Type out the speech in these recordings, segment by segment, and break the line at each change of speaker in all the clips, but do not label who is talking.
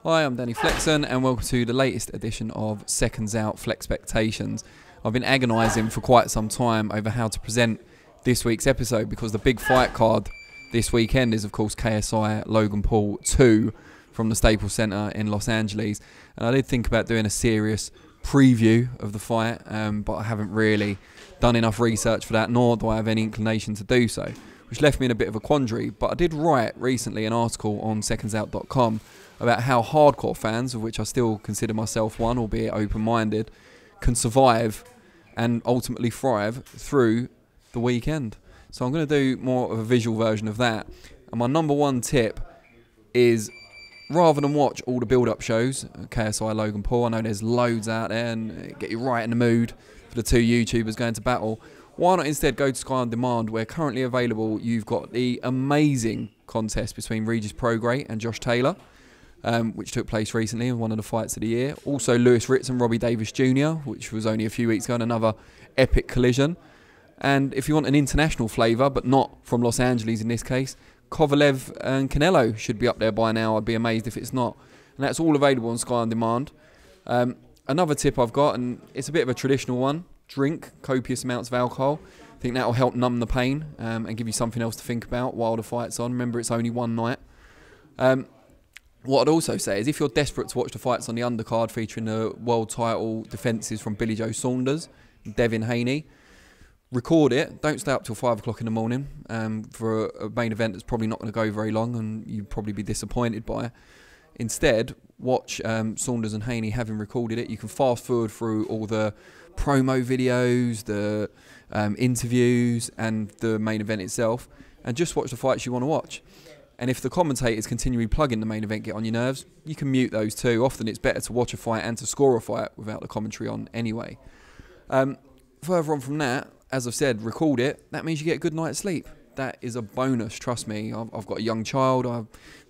Hi, I'm Danny Flexen and welcome to the latest edition of SecondsOut FLEXpectations. I've been agonising for quite some time over how to present this week's episode because the big fight card this weekend is of course KSI Logan Paul 2 from the Staples Center in Los Angeles. And I did think about doing a serious preview of the fight, but I haven't really done enough research for that, nor do I have any inclination to do so, which left me in a bit of a quandary. But I did write recently an article on SecondsOut.com about how hardcore fans, of which I still consider myself one, albeit open-minded, can survive and ultimately thrive through the weekend. So I'm going to do more of a visual version of that. And my number one tip is, rather than watch all the build-up shows, KSI Logan Paul, I know there's loads out there and get you right in the mood for the two YouTubers going to battle, why not instead go to Sky On Demand, where currently available you've got the amazing contest between Regis Prograis and Josh Taylor, which took place recently in one of the fights of the year. Also Lewis Ritz and Robbie Davis Jr., which was only a few weeks ago, and another epic collision. And if you want an international flavour, but not from Los Angeles in this case, Kovalev and Canelo should be up there by now. I'd be amazed if it's not. And that's all available on Sky On Demand. Another tip I've got, and it's a bit of a traditional one: drink copious amounts of alcohol. I think that will help numb the pain and give you something else to think about while the fight's on. Remember, it's only one night. What I'd also say is, if you're desperate to watch the fights on the undercard featuring the world title defences from Billy Joe Saunders and Devin Haney, record it. Don't stay up till 5 o'clock in the morning for a main event that's probably not going to go very long and you'd probably be disappointed by it. Instead, watch Saunders and Haney having recorded it. You can fast forward through all the promo videos, the interviews and the main event itself, and just watch the fights you want to watch. And if the commentators continually plugging the main event get on your nerves, you can mute those too. Often it's better to watch a fight and to score a fight without the commentary on anyway. Further on from that, as I've said, record it. That means you get a good night's sleep. That is a bonus, trust me. I've got a young child. I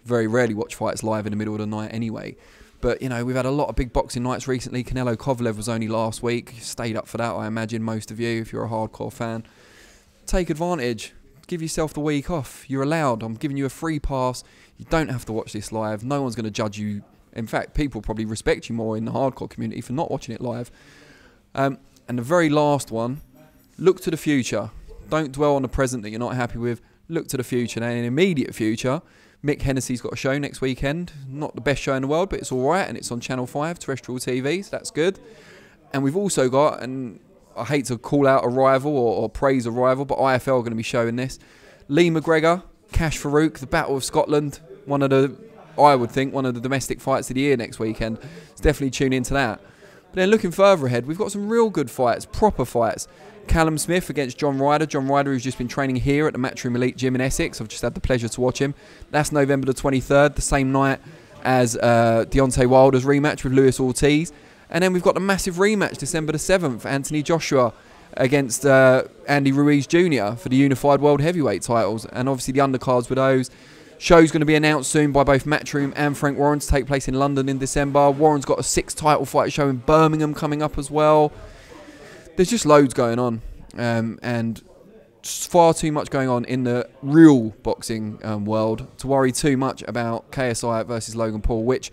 very rarely watch fights live in the middle of the night anyway. But, you know, we've had a lot of big boxing nights recently. Canelo Kovalev was only last week. Stayed up for that, I imagine, most of you, if you're a hardcore fan. Take advantage. Give yourself the week off. You're allowed. I'm giving you a free pass. You don't have to watch this live. No one's going to judge you. In fact, people probably respect you more in the hardcore community for not watching it live. And the very last one, look to the future. Don't dwell on the present that you're not happy with. Look to the future. Now, in the immediate future, Mick Hennessy's got a show next weekend. Not the best show in the world, but it's all right, and it's on Channel 5, terrestrial TV, so that's good. And we've also got, and I hate to call out a rival or praise a rival, but IFL are going to be showing this. Lee McGregor, Cash Farouk, the Battle of Scotland, I would think, one of the domestic fights of the year next weekend. So definitely tune into that. But then looking further ahead, we've got some real good fights, proper fights. Callum Smith against John Ryder. John Ryder, who's just been training here at the Matchroom Elite Gym in Essex. I've just had the pleasure to watch him. That's November the 23rd, the same night as Deontay Wilder's rematch with Luis Ortiz. And then we've got the massive rematch December the 7th, Anthony Joshua against Andy Ruiz Jr. for the Unified World Heavyweight titles. And obviously the undercards with those. Show's going to be announced soon by both Matchroom and Frank Warren to take place in London in December. Warren's got a 6th title fight show in Birmingham coming up as well. There's just loads going on, and far too much going on in the real boxing world to worry too much about KSI versus Logan Paul, which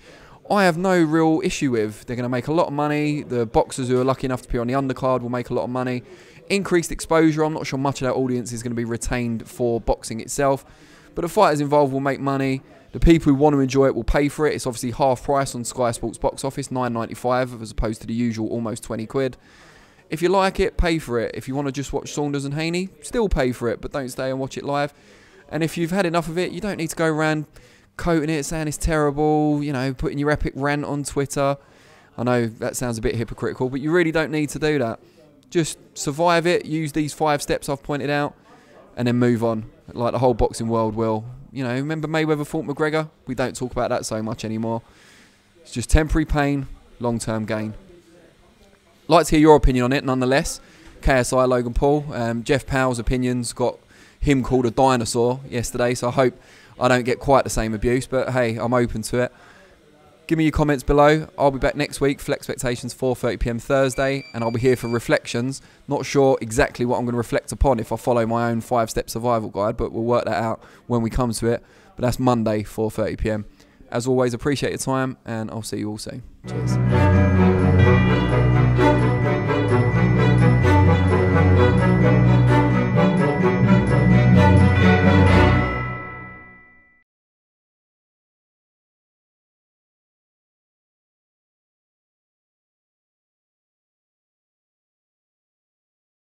I have no real issue with. They're going to make a lot of money. The boxers who are lucky enough to be on the undercard will make a lot of money. Increased exposure. I'm not sure much of that audience is going to be retained for boxing itself, but the fighters involved will make money. The people who want to enjoy it will pay for it. It's obviously half price on Sky Sports box office, $9.95 as opposed to the usual almost 20 quid. If you like it, pay for it. If you want to just watch Saunders and Haney, still pay for it, but don't stay and watch it live. And if you've had enough of it, you don't need to go around quoting it, saying it's terrible, you know, putting your epic rant on Twitter. I know that sounds a bit hypocritical, but you really don't need to do that. Just survive it, use these 5 steps I've pointed out, and then move on, like the whole boxing world will. You know, remember Mayweather fought McGregor? We don't talk about that so much anymore. It's just temporary pain, long-term gain. Like to hear your opinion on it, nonetheless. KSI Logan Paul. Jeff Powell's opinions got him called a dinosaur yesterday, so I hope I don't get quite the same abuse, but hey, I'm open to it. Give me your comments below. I'll be back next week, FLEXpectations, 4:30 PM Thursday, and I'll be here for reflections. Not sure exactly what I'm going to reflect upon if I follow my own 5-step survival guide, but we'll work that out when we come to it. But that's Monday, 4:30 PM. as always, appreciate your time, and I'll see you all soon. Cheers.